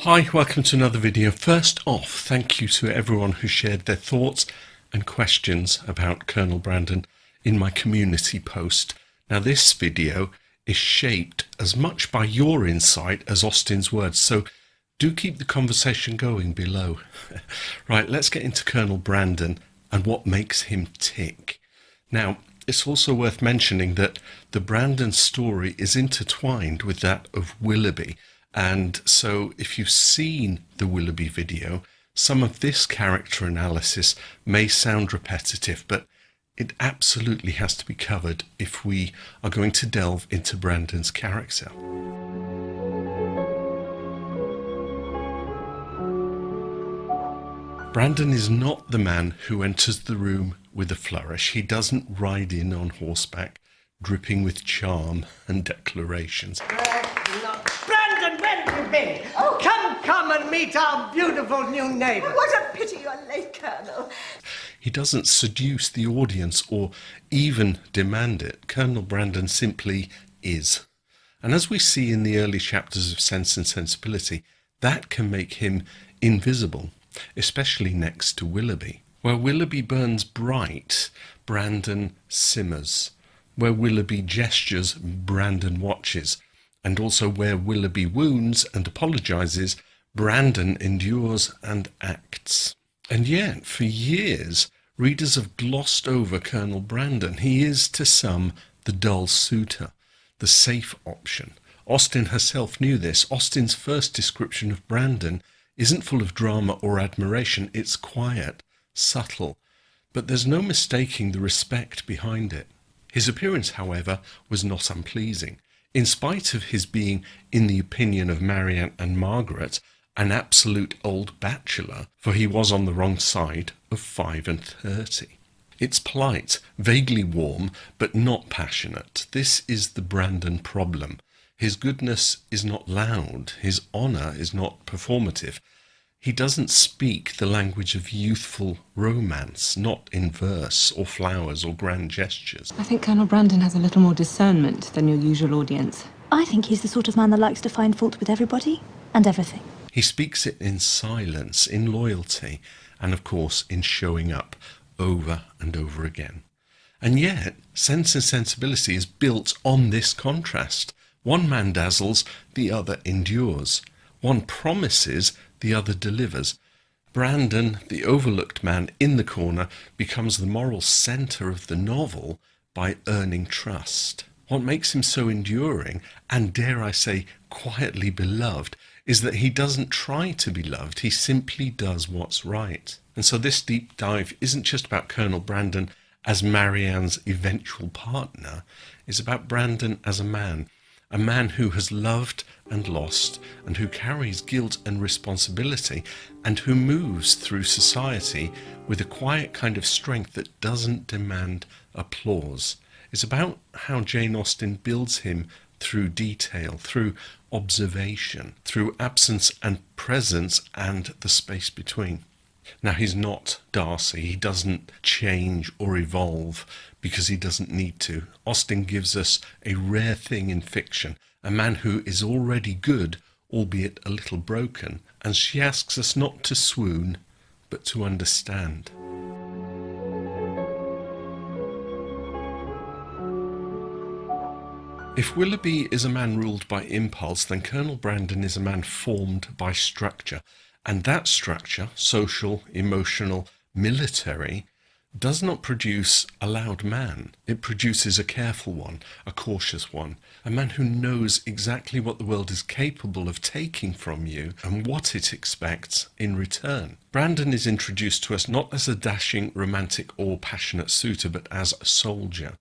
Hi, welcome to another video. First off, thank you to everyone who shared their thoughts and questions about Colonel Brandon in my community post. Now this video is shaped as much by your insight as Austen's words, so do keep the conversation going below. Right, let's get into Colonel Brandon and what makes him tick. Now, it's also worth mentioning that the Brandon story is intertwined with that of Willoughby. And so if you've seen the Willoughby video, some of this character analysis may sound repetitive, but it absolutely has to be covered if we are going to delve into Brandon's character. Brandon is not the man who enters the room with a flourish. He doesn't ride in on horseback, dripping with charm and declarations. Brandon, where have you been? Oh, come and meet our beautiful new neighbour. What a pity you're late, Colonel. He doesn't seduce the audience or even demand it. Colonel Brandon simply is. And as we see in the early chapters of Sense and Sensibility, that can make him invisible, especially next to Willoughby. Where Willoughby burns bright, Brandon simmers. Where Willoughby gestures, Brandon watches. And also where Willoughby wounds and apologises, Brandon endures and acts. And yet, for years, readers have glossed over Colonel Brandon. He is, to some, the dull suitor, the safe option. Austen herself knew this. Austen's first description of Brandon isn't full of drama or admiration. It's quiet, subtle, but there's no mistaking the respect behind it. His appearance, however, was not unpleasing. In spite of his being, in the opinion of Marianne and Margaret, an absolute old bachelor, for he was on the wrong side of 35. It's polite, vaguely warm, but not passionate. This is the Brandon problem. His goodness is not loud, his honour is not performative. He doesn't speak the language of youthful romance, not in verse or flowers or grand gestures. I think Colonel Brandon has a little more discernment than your usual audience. I think he's the sort of man that likes to find fault with everybody and everything. He speaks it in silence, in loyalty, and of course in showing up over and over again. And yet, Sense and Sensibility is built on this contrast. One man dazzles, the other endures. One promises, the other delivers. Brandon, the overlooked man in the corner, becomes the moral centre of the novel by earning trust. What makes him so enduring, and dare I say quietly beloved, is that he doesn't try to be loved, he simply does what's right. And so this deep dive isn't just about Colonel Brandon as Marianne's eventual partner, it's about Brandon as a man who has loved and lost, and who carries guilt and responsibility, and who moves through society with a quiet kind of strength that doesn't demand applause. It's about how Jane Austen builds him through detail, through observation, through absence and presence and the space between. Now, he's not Darcy. He doesn't change or evolve because he doesn't need to. Austen gives us a rare thing in fiction, a man who is already good, albeit a little broken, and she asks us not to swoon, but to understand. If Willoughby is a man ruled by impulse, then Colonel Brandon is a man formed by structure. And that structure, social, emotional, military, does not produce a loud man. It produces a careful one, a cautious one, a man who knows exactly what the world is capable of taking from you and what it expects in return. Brandon is introduced to us not as a dashing, romantic or passionate suitor, but as a soldier.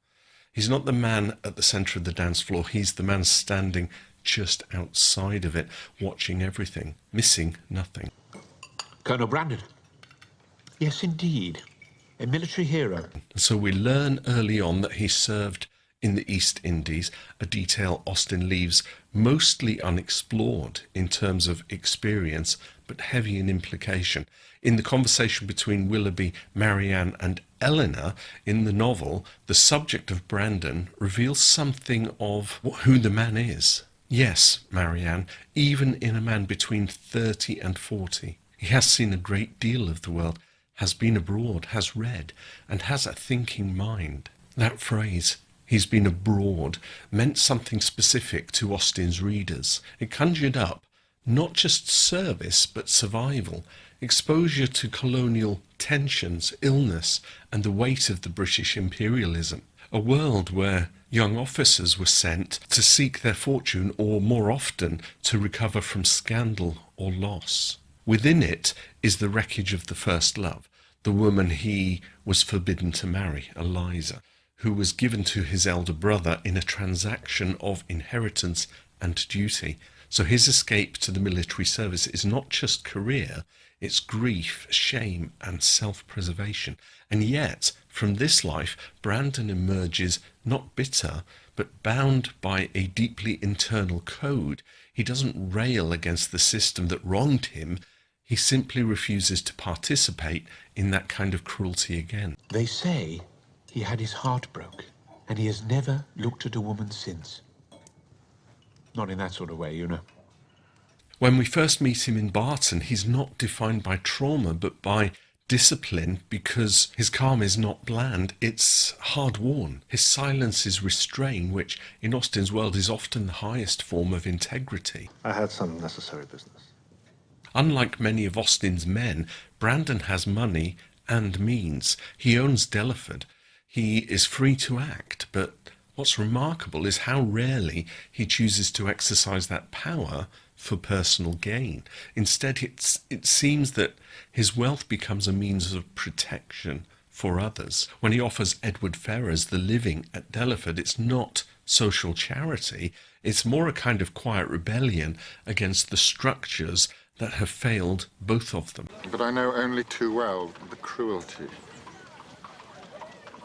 He's not the man at the centre of the dance floor, he's the man standing just outside of it, watching everything, missing nothing. Colonel Brandon. Yes, indeed. A military hero. So we learn early on that he served in the East Indies, a detail Austen leaves mostly unexplored in terms of experience, but heavy in implication. In the conversation between Willoughby, Marianne and Eleanor in the novel, the subject of Brandon reveals something of who the man is. Yes, Marianne, even in a man between 30 and 40. He has seen a great deal of the world, has been abroad, has read, and has a thinking mind. That phrase, "he's been abroad," meant something specific to Austen's readers. It conjured up not just service, but survival, exposure to colonial tensions, illness, and the weight of the British imperialism. A world where young officers were sent to seek their fortune, or more often to recover from scandal or loss. Within it is the wreckage of the first love, the woman he was forbidden to marry, Eliza, who was given to his elder brother in a transaction of inheritance and duty. So his escape to the military service is not just career, it's grief, shame, and self-preservation. And yet, from this life, Brandon emerges not bitter, but bound by a deeply internal code. He doesn't rail against the system that wronged him. He simply refuses to participate in that kind of cruelty again. They say he had his heart broke, and he has never looked at a woman since. Not in that sort of way, you know. When we first meet him in Barton, he's not defined by trauma, but by discipline, because his calm is not bland, it's hard-won. His silence is restraint, which in Austen's world is often the highest form of integrity. I had some necessary business. Unlike many of Austen's men, Brandon has money and means. He owns Delaford. He is free to act, but what's remarkable is how rarely he chooses to exercise that power for personal gain. Instead, it seems that his wealth becomes a means of protection for others. When he offers Edward Ferrars the living at Delaford, it's not social charity, it's more a kind of quiet rebellion against the structures that have failed both of them. But I know only too well the cruelty.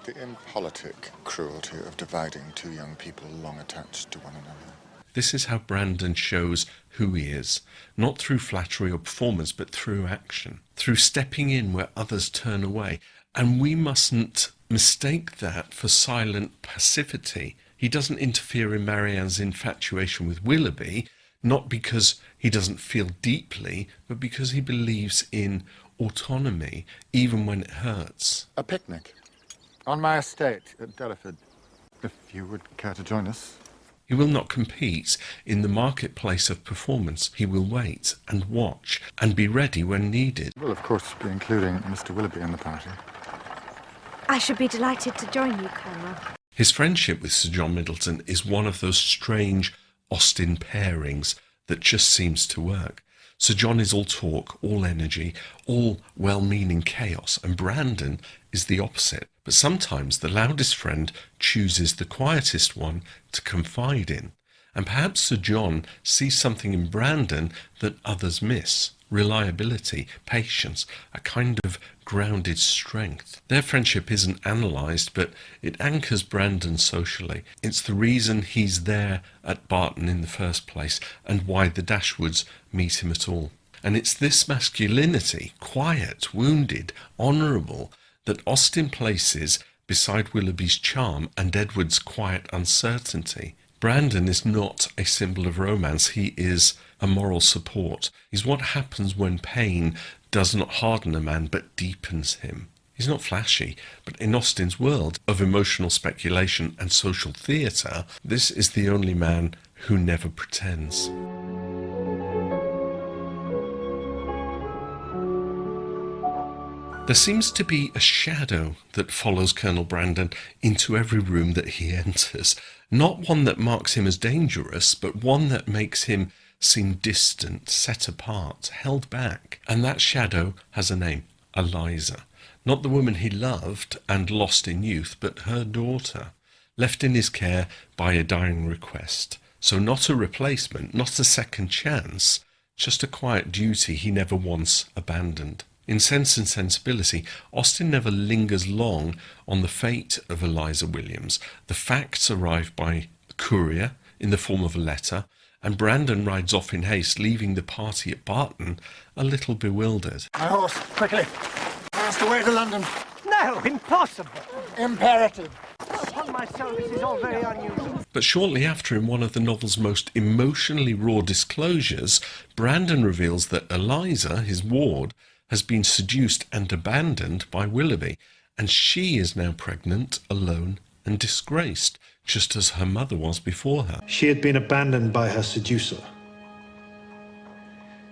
The impolitic cruelty of dividing two young people long attached to one another. This is how Brandon shows who he is, not through flattery or performance, but through action, through stepping in where others turn away. And we mustn't mistake that for silent passivity. He doesn't interfere in Marianne's infatuation with Willoughby, not because he doesn't feel deeply, but because he believes in autonomy, even when it hurts. A picnic on my estate at Delaford, if you would care to join us. He will not compete in the marketplace of performance. He will wait and watch and be ready when needed. We'll, of course, be including Mr. Willoughby in the party. I should be delighted to join you, Colonel. His friendship with Sir John Middleton is one of those strange Austen pairings that just seems to work. Sir John is all talk, all energy, all well-meaning chaos, and Brandon is the opposite. But sometimes the loudest friend chooses the quietest one to confide in. And perhaps Sir John sees something in Brandon that others miss. Reliability, patience, a kind of grounded strength. Their friendship isn't analysed, but it anchors Brandon socially. It's the reason he's there at Barton in the first place, and why the Dashwoods meet him at all. And it's this masculinity, quiet, wounded, honourable, that Austen places beside Willoughby's charm and Edward's quiet uncertainty. Brandon is not a symbol of romance, he is a moral support. He's what happens when pain does not harden a man but deepens him. He's not flashy, but in Austen's world of emotional speculation and social theatre, this is the only man who never pretends. There seems to be a shadow that follows Colonel Brandon into every room that he enters. Not one that marks him as dangerous, but one that makes him seem distant, set apart, held back. And that shadow has a name, Eliza. Not the woman he loved and lost in youth, but her daughter, left in his care by a dying request. So not a replacement, not a second chance, just a quiet duty he never once abandoned. In Sense and Sensibility, Austen never lingers long on the fate of Eliza Williams. The facts arrive by a courier in the form of a letter, and Brandon rides off in haste, leaving the party at Barton a little bewildered. My horse, quickly! Fast away to London! No, impossible. Imperative! Upon my soul, this is all very unusual. But shortly after, in one of the novel's most emotionally raw disclosures, Brandon reveals that Eliza, his ward, has been seduced and abandoned by Willoughby, and she is now pregnant, alone, and disgraced, just as her mother was before her. She had been abandoned by her seducer,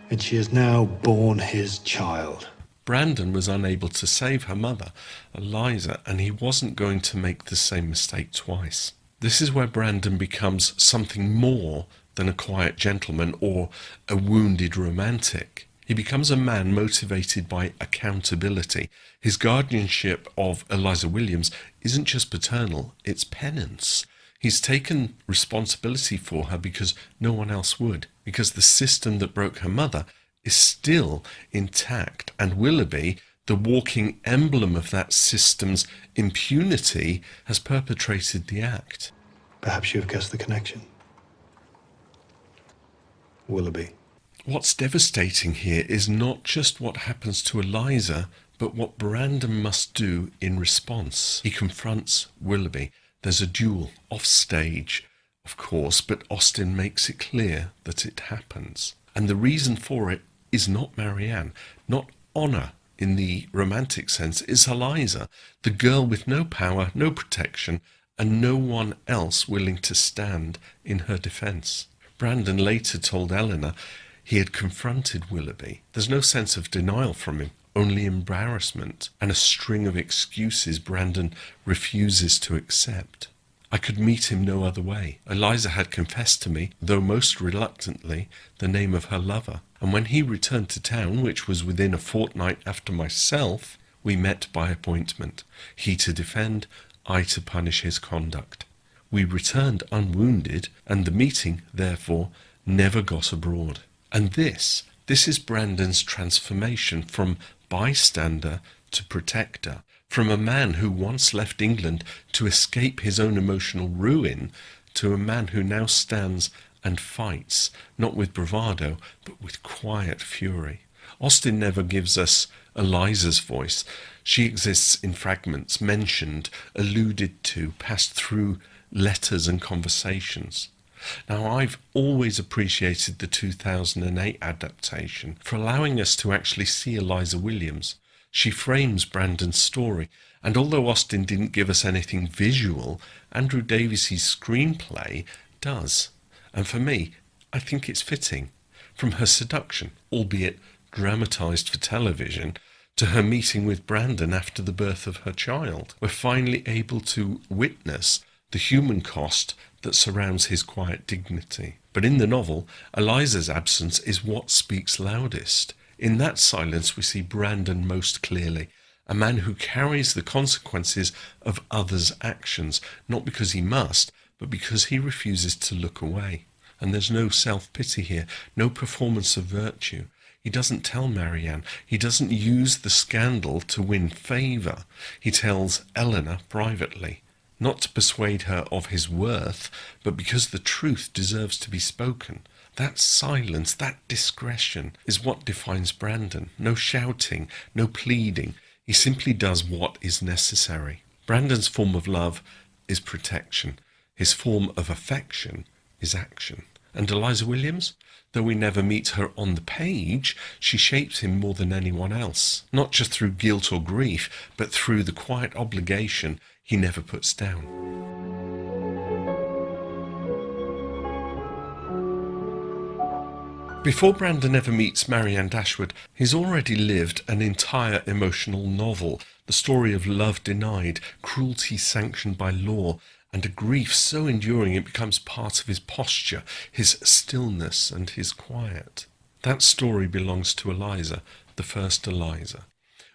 and she has now borne his child. Brandon was unable to save her mother, Eliza, and he wasn't going to make the same mistake twice. This is where Brandon becomes something more than a quiet gentleman or a wounded romantic. He becomes a man motivated by accountability. His guardianship of Eliza Williams isn't just paternal, it's penance. He's taken responsibility for her because no one else would, because the system that broke her mother is still intact, and Willoughby, the walking emblem of that system's impunity, has perpetrated the act. Perhaps you have guessed the connection. Willoughby. What's devastating here is not just what happens to Eliza, but what Brandon must do in response. He confronts Willoughby. There's a duel off stage, of course, but Austen makes it clear that it happens. And the reason for it is not Marianne, not honour in the romantic sense, is Eliza, the girl with no power, no protection, and no one else willing to stand in her defence. Brandon later told Eleanor he had confronted Willoughby. There's no sense of denial from him, only embarrassment and a string of excuses Brandon refuses to accept. I could meet him no other way. Eliza had confessed to me, though most reluctantly, the name of her lover. And when he returned to town, which was within a fortnight after myself, we met by appointment. He to defend, I to punish his conduct. We returned unwounded, and the meeting, therefore, never got abroad. And this is Brandon's transformation from bystander to protector, from a man who once left England to escape his own emotional ruin, to a man who now stands and fights, not with bravado, but with quiet fury. Austen never gives us Eliza's voice. She exists in fragments, mentioned, alluded to, passed through letters and conversations. Now, I've always appreciated the 2008 adaptation for allowing us to actually see Eliza Williams. She frames Brandon's story, and although Austen didn't give us anything visual, Andrew Davies's screenplay does. And for me, I think it's fitting. From her seduction, albeit dramatised for television, to her meeting with Brandon after the birth of her child, we're finally able to witness the human cost that surrounds his quiet dignity. But in the novel, Eliza's absence is what speaks loudest. In that silence we see Brandon most clearly, a man who carries the consequences of others' actions, not because he must, but because he refuses to look away. And there's no self-pity here, no performance of virtue. He doesn't tell Marianne. He doesn't use the scandal to win favour. He tells Eleanor privately, not to persuade her of his worth, but because the truth deserves to be spoken. That silence, that discretion, is what defines Brandon. No shouting, no pleading. He simply does what is necessary. Brandon's form of love is protection. His form of affection is action. And Eliza Williams? Though we never meet her on the page, she shapes him more than anyone else. Not just through guilt or grief, but through the quiet obligation he never puts down. Before Brandon ever meets Marianne Dashwood, he's already lived an entire emotional novel, the story of love denied, cruelty sanctioned by law, and a grief so enduring it becomes part of his posture, his stillness and his quiet. That story belongs to Eliza, the first Eliza.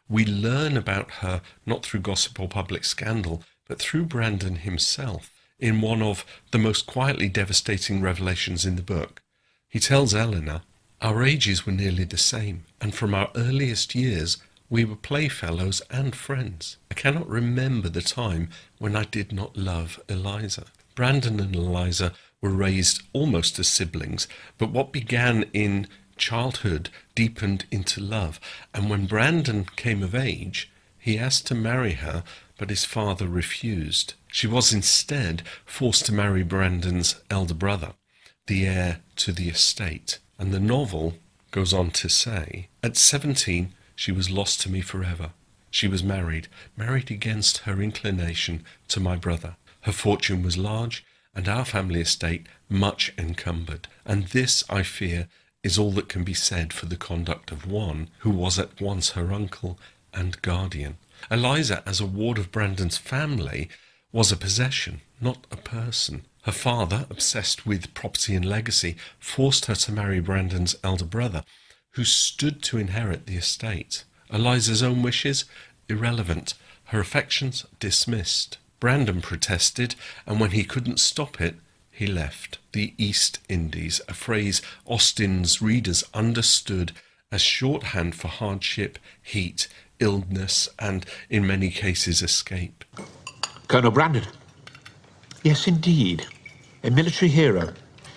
We learn about her not through gossip or public scandal, but through Brandon himself, in one of the most quietly devastating revelations in the book. He tells Eleanor, "Our ages were nearly the same, and from our earliest years we were playfellows and friends. I cannot remember the time when I did not love Eliza." Brandon and Eliza were raised almost as siblings, but what began in childhood deepened into love, and when Brandon came of age, he asked to marry her but his father refused. She was instead forced to marry Brandon's elder brother, the heir to the estate. And the novel goes on to say, at 17, she was lost to me forever. She was married against her inclination to my brother. Her fortune was large, and our family estate much encumbered. And this, I fear, is all that can be said for the conduct of one who was at once her uncle and guardian. Eliza, as a ward of Brandon's family, was a possession, not a person. Her father, obsessed with property and legacy, forced her to marry Brandon's elder brother, who stood to inherit the estate. Eliza's own wishes? Irrelevant. Her affections? Dismissed. Brandon protested, and when he couldn't stop it, he left. The East Indies, a phrase Austen's readers understood as shorthand for hardship, heat, illness, and, in many cases, escape. Colonel Brandon. Yes, indeed. A military hero.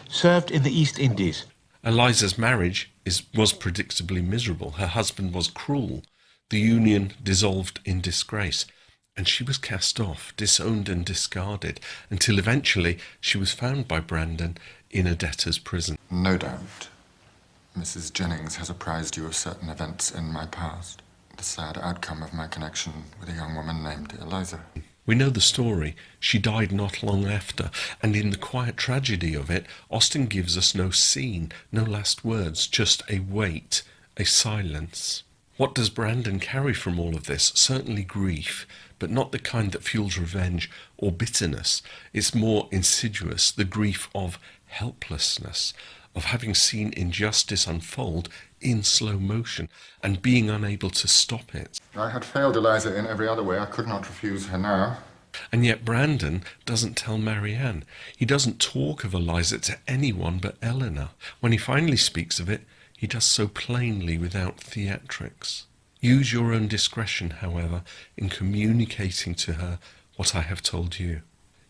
Served in the East Indies. Eliza's marriage was predictably miserable. Her husband was cruel. The union dissolved in disgrace, and she was cast off, disowned and discarded, until eventually she was found by Brandon in a debtor's prison. No doubt, Mrs. Jennings has apprised you of certain events in my past. The sad outcome of my connection with a young woman named Eliza. We know the story. She died not long after, and in the quiet tragedy of it, Austen gives us no scene, no last words, just a wait, a silence. What does Brandon carry from all of this? Certainly grief, but not the kind that fuels revenge or bitterness. It's more insidious, the grief of helplessness, of having seen injustice unfold in slow motion and being unable to stop it. I had failed Eliza in every other way. I could not refuse her now. And yet Brandon doesn't tell Marianne. He doesn't talk of Eliza to anyone but Eleanor. When he finally speaks of it, he does so plainly without theatrics. Use your own discretion, however, in communicating to her what I have told you.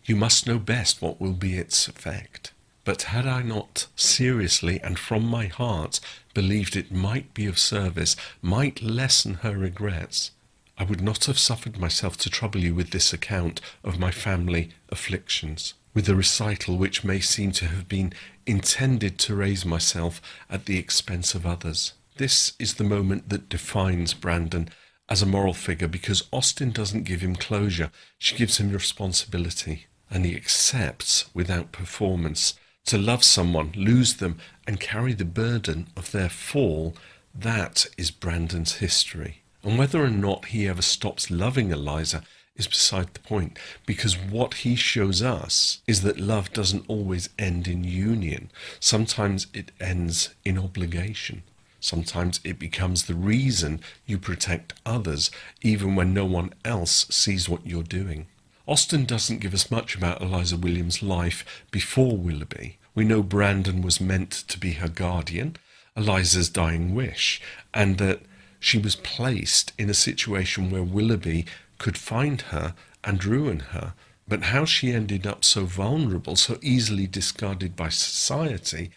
You must know best what will be its effect. But had I not seriously and from my heart believed it might be of service, might lessen her regrets, I would not have suffered myself to trouble you with this account of my family afflictions, with a recital which may seem to have been intended to raise myself at the expense of others. This is the moment that defines Brandon as a moral figure, because Austen doesn't give him closure, she gives him responsibility, and he accepts without performance. To love someone, lose them, and carry the burden of their fall, that is Brandon's history. And whether or not he ever stops loving Eliza is beside the point, because what he shows us is that love doesn't always end in union. Sometimes it ends in obligation. Sometimes it becomes the reason you protect others, even when no one else sees what you're doing. Austen doesn't give us much about Eliza Williams' life before Willoughby. We know Brandon was meant to be her guardian, Eliza's dying wish, and that she was placed in a situation where Willoughby could find her and ruin her. But how she ended up so vulnerable, so easily discarded by society,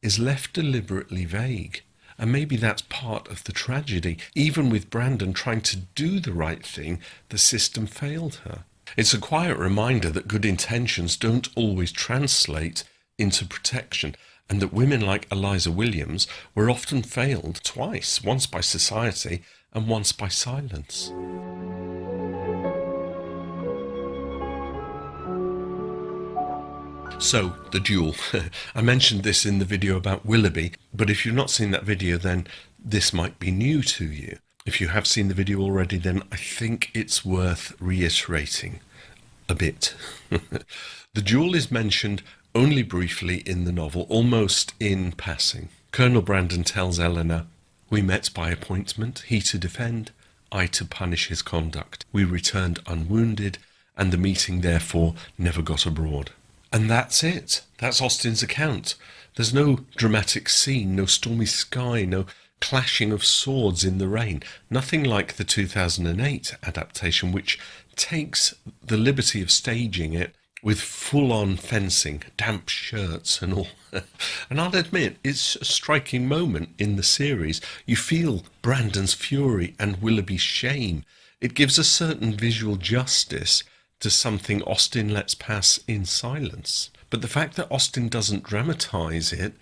is left deliberately vague. And maybe that's part of the tragedy. Even with Brandon trying to do the right thing, the system failed her. It's a quiet reminder that good intentions don't always translate into protection, and that women like Eliza Williams were often failed twice, once by society and once by silence. So, the duel. I mentioned this in the video about Willoughby, but if you've not seen that video, then this might be new to you. If you have seen the video already, then I think it's worth reiterating a bit. The duel is mentioned only briefly in the novel, almost in passing. Colonel Brandon tells Eleanor, "We met by appointment, he to defend, I to punish his conduct. We returned unwounded, and the meeting therefore never got abroad." And that's it. That's Austen's account. There's no dramatic scene, no stormy sky, no clashing of swords in the rain. Nothing like the 2008 adaptation, which takes the liberty of staging it with full-on fencing, damp shirts and all. And I'll admit, it's a striking moment in the series. You feel Brandon's fury and Willoughby's shame. It gives a certain visual justice to something Austen lets pass in silence. But the fact that Austen doesn't dramatise it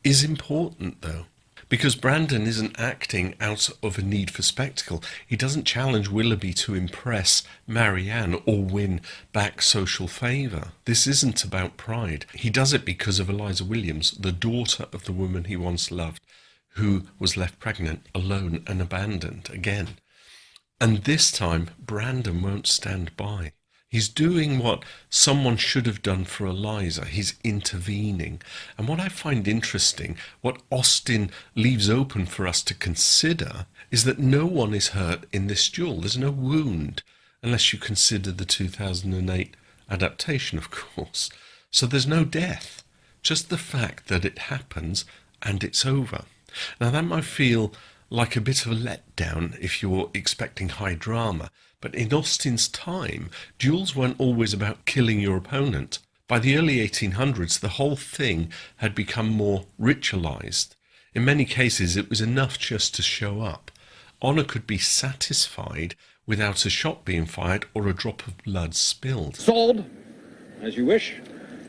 is important, though. Because Brandon isn't acting out of a need for spectacle. He doesn't challenge Willoughby to impress Marianne or win back social favour. This isn't about pride. He does it because of Eliza Williams, the daughter of the woman he once loved, who was left pregnant, alone and abandoned again. And this time, Brandon won't stand by. He's doing what someone should have done for Eliza. He's intervening. And what I find interesting, what Austen leaves open for us to consider, is that no one is hurt in this duel. There's no wound, unless you consider the 2008 adaptation, of course. So there's no death, just the fact that it happens and it's over. Now that might feel like a bit of a letdown if you're expecting high drama, but in Austen's time, duels weren't always about killing your opponent. By the early 1800s, the whole thing had become more ritualized. In many cases, it was enough just to show up. Honour could be satisfied without a shot being fired or a drop of blood spilled. Sword, as you wish.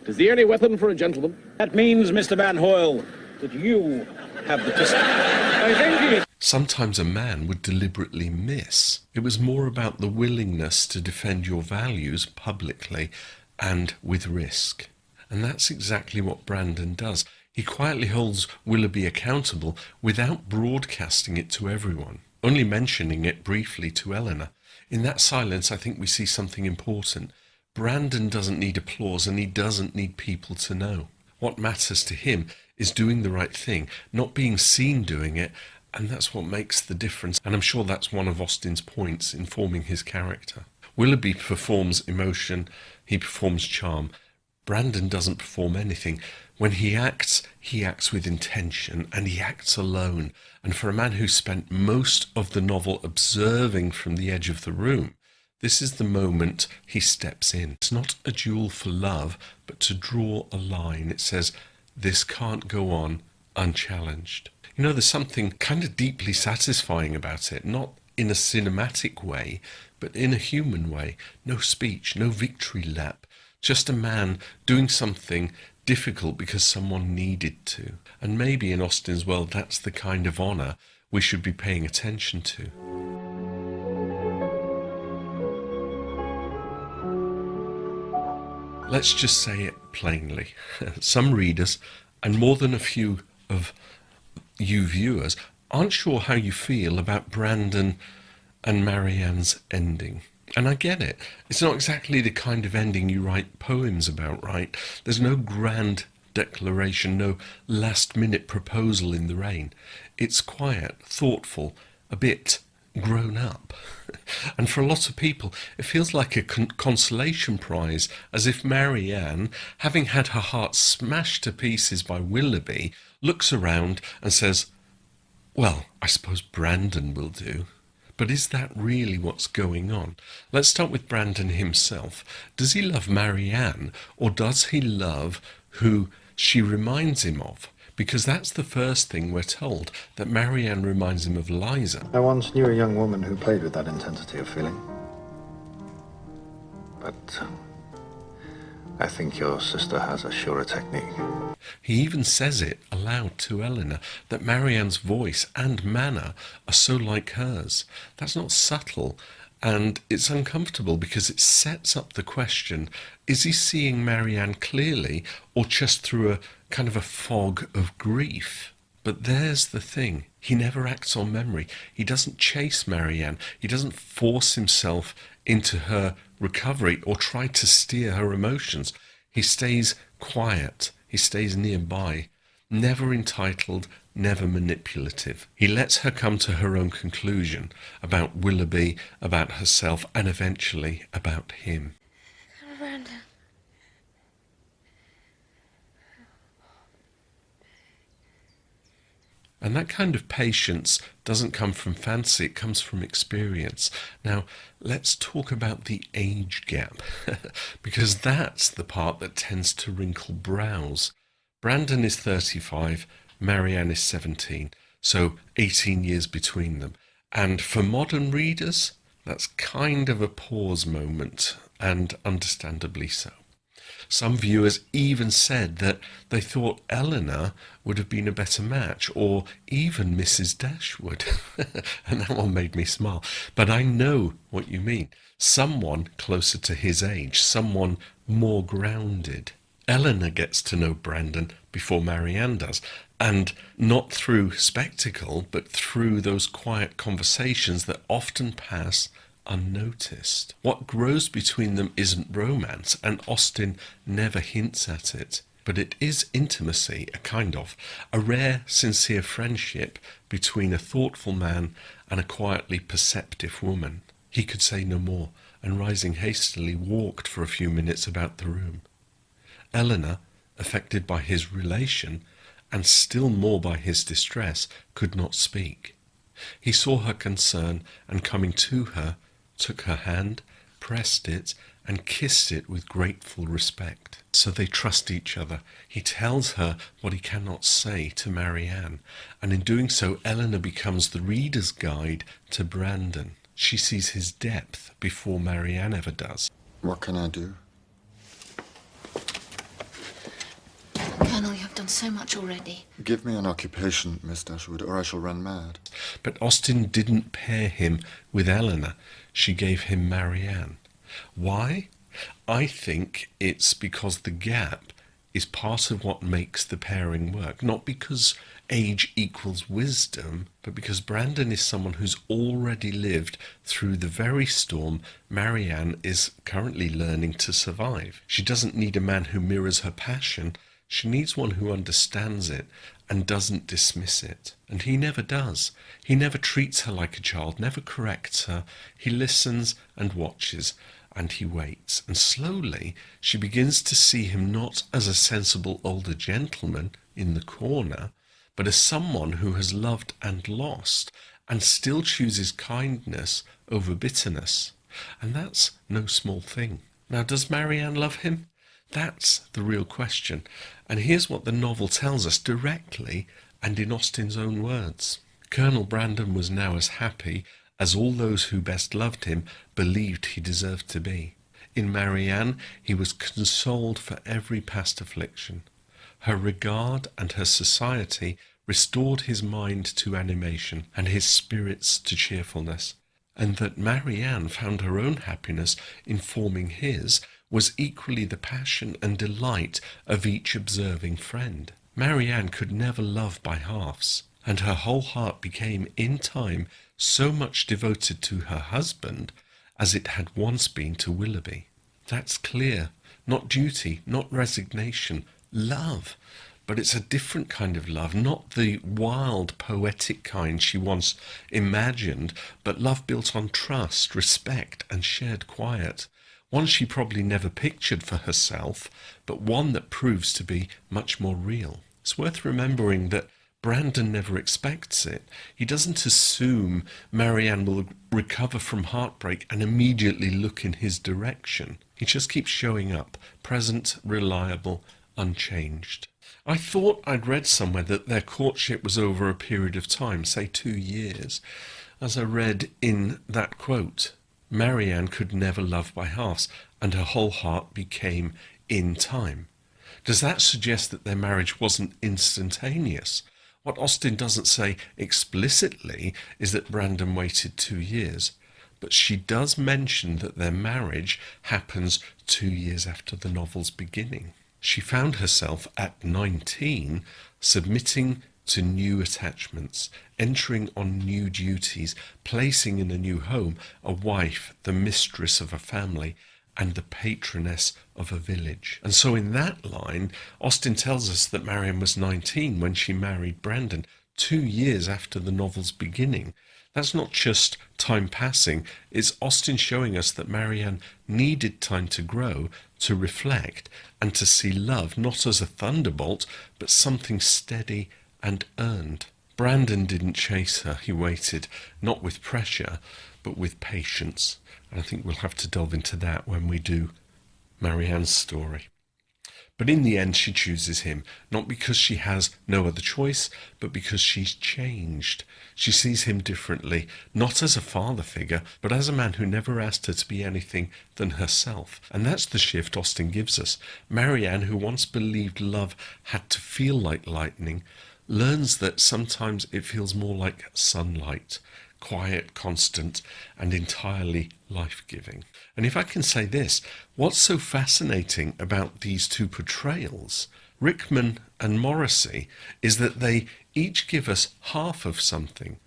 'Tis the only weapon for a gentleman. That means, Mr. Van Hoyle, that you have the pistol. I thank you. Sometimes a man would deliberately miss. It was more about the willingness to defend your values publicly and with risk. And that's exactly what Brandon does. He quietly holds Willoughby accountable without broadcasting it to everyone, only mentioning it briefly to Eleanor. In that silence, I think we see something important. Brandon doesn't need applause, and he doesn't need people to know. What matters to him is doing the right thing, not being seen doing it, and that's what makes the difference. And I'm sure that's one of Austen's points in forming his character. Willoughby performs emotion, he performs charm. Brandon doesn't perform anything. When he acts with intention, and he acts alone. And for a man who spent most of the novel observing from the edge of the room, this is the moment he steps in. It's not a duel for love, but to draw a line. It says, this can't go on unchallenged. You know, there's something kind of deeply satisfying about it, not in a cinematic way, but in a human way. No speech, no victory lap, just a man doing something difficult because someone needed to. And maybe in Austen's world, that's the kind of honour we should be paying attention to. Let's just say it plainly. Some readers, and more than a few of you viewers, aren't sure how you feel about Brandon and Marianne's ending. And I get it. It's not exactly the kind of ending you write poems about, right? There's no grand declaration, no last-minute proposal in the rain. It's quiet, thoughtful, a bit grown up. And for a lot of people, it feels like a consolation prize, as if Marianne, having had her heart smashed to pieces by Willoughby, looks around and says, well, I suppose Brandon will do. But is that really what's going on? Let's start with Brandon himself. Does he love Marianne, or does he love who she reminds him of? Because that's the first thing we're told, that Marianne reminds him of Eliza. I once knew a young woman who played with that intensity of feeling. But I think your sister has a surer technique. He even says it aloud to Eleanor, that Marianne's voice and manner are so like hers. That's not subtle, and it's uncomfortable because it sets up the question, is he seeing Marianne clearly or just through a kind of a fog of grief? But there's the thing, he never acts on memory. He doesn't chase Marianne. He doesn't force himself into her recovery or try to steer her emotions. He stays quiet. He stays nearby, never entitled, never manipulative. He lets her come to her own conclusion about Willoughby, about herself, and eventually about him. Brandon. And that kind of patience doesn't come from fancy, it comes from experience. Now, let's talk about the age gap, because that's the part that tends to wrinkle brows. Brandon is 35, Marianne is 17, so 18 years between them. And for modern readers, That's kind of a pause moment, and understandably so. Some viewers even said that they thought Eleanor would have been a better match, or even Mrs. Dashwood. And that one made me smile. But I know what you mean. Someone closer to his age, someone more grounded. Eleanor gets to know Brandon before Marianne does, and not through spectacle, but through those quiet conversations that often pass unnoticed. What grows between them isn't romance, and Austen never hints at it, but it is intimacy, a rare, sincere friendship between a thoughtful man and a quietly perceptive woman. He could say no more, and rising hastily walked for a few minutes about the room. Eleanor, affected by his relation, and still more by his distress, could not speak. He saw her concern, and coming to her, took her hand, pressed it, and kissed it with grateful respect. So they trust each other. He tells her what he cannot say to Marianne, and in doing so, Eleanor becomes the reader's guide to Brandon. She sees his depth before Marianne ever does. What can I do? Colonel, you have done so much already. Give me an occupation, Miss Dashwood, or I shall run mad. But Austen didn't pair him with Eleanor. She gave him Marianne. Why? I think it's because the gap is part of what makes the pairing work. Not because age equals wisdom, but because Brandon is someone who's already lived through the very storm Marianne is currently learning to survive. She doesn't need a man who mirrors her passion. She needs one who understands it and doesn't dismiss it. And he never does. He never treats her like a child, never corrects her. He listens and watches, and he waits. And slowly she begins to see him not as a sensible older gentleman in the corner, but as someone who has loved and lost and still chooses kindness over bitterness. And that's no small thing. Now, does Marianne love him? That's the real question. And here's what the novel tells us directly and in Austen's own words. Colonel Brandon was now as happy as all those who best loved him believed he deserved to be. In Marianne, he was consoled for every past affliction. Her regard and her society restored his mind to animation and his spirits to cheerfulness. And that Marianne found her own happiness in forming his was equally the passion and delight of each observing friend. Marianne could never love by halves, and her whole heart became in time so much devoted to her husband as it had once been to Willoughby. That's clear. Not duty, not resignation, love. But it's a different kind of love, not the wild, poetic kind she once imagined, but love built on trust, respect, and shared quiet. One she probably never pictured for herself, but one that proves to be much more real. It's worth remembering that Brandon never expects it. He doesn't assume Marianne will recover from heartbreak and immediately look in his direction. He just keeps showing up, present, reliable, unchanged. I thought I'd read somewhere that their courtship was over a period of time, say 2 years. As I read in that quote, Marianne could never love by halves, and her whole heart became in time. Does that suggest that their marriage wasn't instantaneous? What Austen doesn't say explicitly is that Brandon waited 2 years, but she does mention that their marriage happens 2 years after the novel's beginning. She found herself at 19 submitting to new attachments, entering on new duties, placing in a new home a wife, the mistress of a family, and the patroness of a village. And so in that line, Austen tells us that Marianne was 19 when she married Brandon, 2 years after the novel's beginning. That's not just time passing, it's Austen showing us that Marianne needed time to grow, to reflect, and to see love not as a thunderbolt, but something steady and earned. Brandon didn't chase her, he waited, not with pressure, but with patience. And I think we'll have to delve into that when we do Marianne's story. But in the end, she chooses him, not because she has no other choice, but because she's changed. She sees him differently, not as a father figure, but as a man who never asked her to be anything than herself. And that's the shift Austen gives us. Marianne, who once believed love had to feel like lightning, learns that sometimes it feels more like sunlight, quiet, constant, and entirely life-giving. And if I can say this, what's so fascinating about these two portrayals, Rickman and Morrissey, is that they each give us half of something.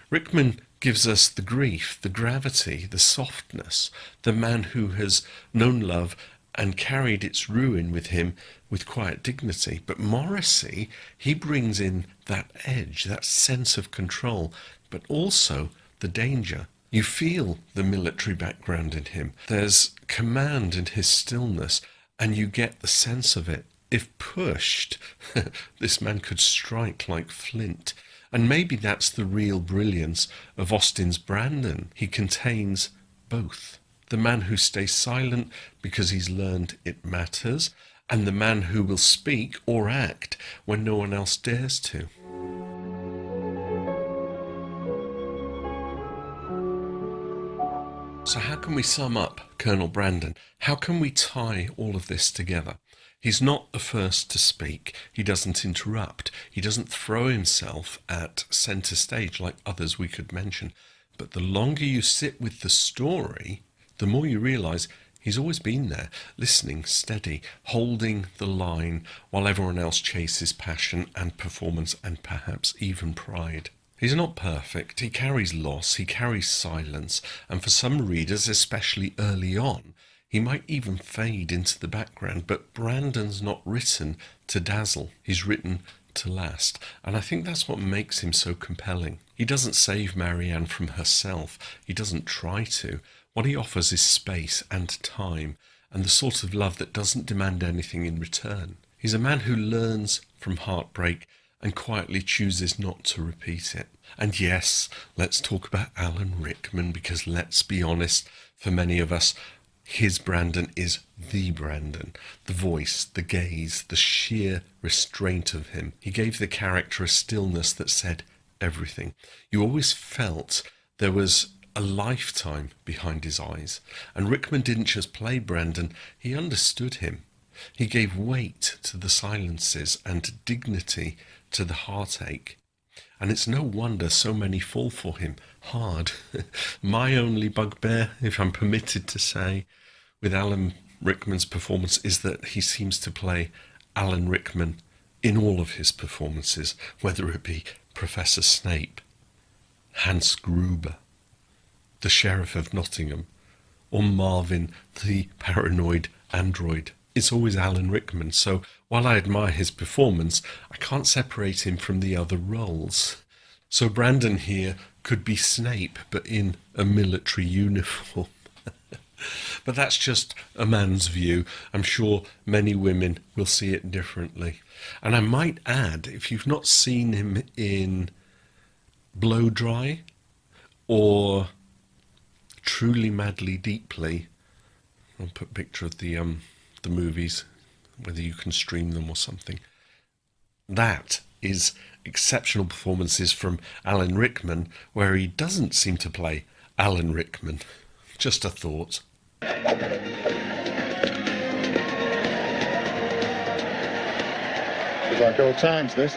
Rickman gives us the grief, the gravity, the softness, the man who has known love and carried its ruin with him with quiet dignity. But Morrissey, he brings in that edge, that sense of control, but also the danger. You feel the military background in him. There's command in his stillness, and you get the sense of it. If pushed, this man could strike like flint. And maybe that's the real brilliance of Austen's Brandon. He contains both. The man who stays silent because he's learned it matters, and the man who will speak or act when no one else dares to. So how can we sum up Colonel Brandon? How can we tie all of this together? He's not the first to speak. He doesn't interrupt. He doesn't throw himself at centre stage like others we could mention. But the longer you sit with the story, the more you realise he's always been there, listening, steady, holding the line while everyone else chases passion and performance and perhaps even pride. He's not perfect, he carries loss, he carries silence, and for some readers, especially early on, he might even fade into the background, but Brandon's not written to dazzle, he's written to last, and I think that's what makes him so compelling. He doesn't save Marianne from herself, he doesn't try to. What he offers is space and time, and the sort of love that doesn't demand anything in return. He's a man who learns from heartbreak and quietly chooses not to repeat it. And yes, let's talk about Alan Rickman, because let's be honest, for many of us, his Brandon is the Brandon. The voice, the gaze, the sheer restraint of him. He gave the character a stillness that said everything. You always felt there was a lifetime behind his eyes. And Rickman didn't just play Brandon, he understood him. He gave weight to the silences and dignity to the heartache. And it's no wonder so many fall for him hard. My only bugbear, if I'm permitted to say, with Alan Rickman's performance is that he seems to play Alan Rickman in all of his performances, whether it be Professor Snape, Hans Gruber, the Sheriff of Nottingham, or Marvin, the paranoid android. It's always Alan Rickman, so while I admire his performance, I can't separate him from the other roles. So Brandon here could be Snape, but in a military uniform. But that's just a man's view. I'm sure many women will see it differently. And I might add, if you've not seen him in Blow Dry or Truly Madly Deeply, I'll put a picture of the movies, whether you can stream them or something. That is exceptional performances from Alan Rickman, where he doesn't seem to play Alan Rickman. Just a thought. It's like old times, this.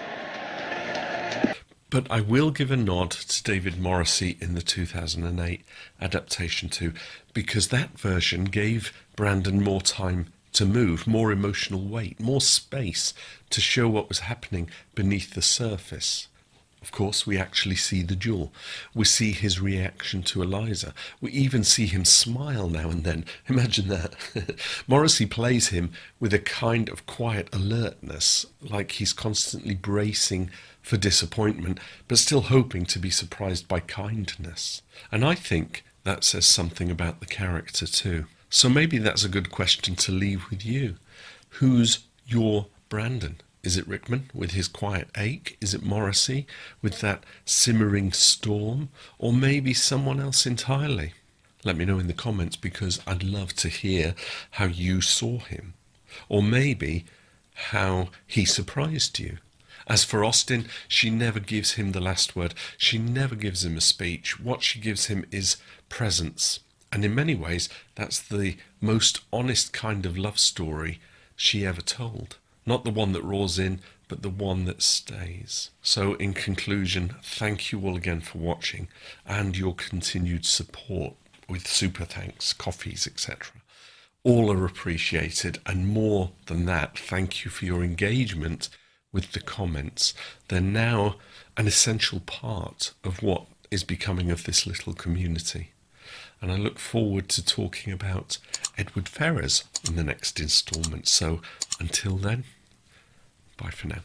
But I will give a nod to David Morrissey in the 2008 adaptation too, because that version gave Brandon more time to move, more emotional weight, more space to show what was happening beneath the surface. Of course, we actually see the duel. We see his reaction to Eliza. We even see him smile now and then. Imagine that. Morrissey plays him with a kind of quiet alertness, like he's constantly bracing for disappointment, but still hoping to be surprised by kindness. And I think that says something about the character too. So maybe that's a good question to leave with you. Who's your Brandon? Is it Rickman with his quiet ache? Is it Morrissey with that simmering storm? Or maybe someone else entirely? Let me know in the comments, because I'd love to hear how you saw him. Or maybe how he surprised you. As for Austen, she never gives him the last word. She never gives him a speech. What she gives him is presence. And in many ways, that's the most honest kind of love story she ever told. Not the one that roars in, but the one that stays. So in conclusion, thank you all again for watching and your continued support with super thanks, coffees, etc. All are appreciated, and more than that, thank you for your engagement with the comments. They're now an essential part of what is becoming of this little community. And I look forward to talking about Edward Ferrars in the next instalment. So until then, bye for now.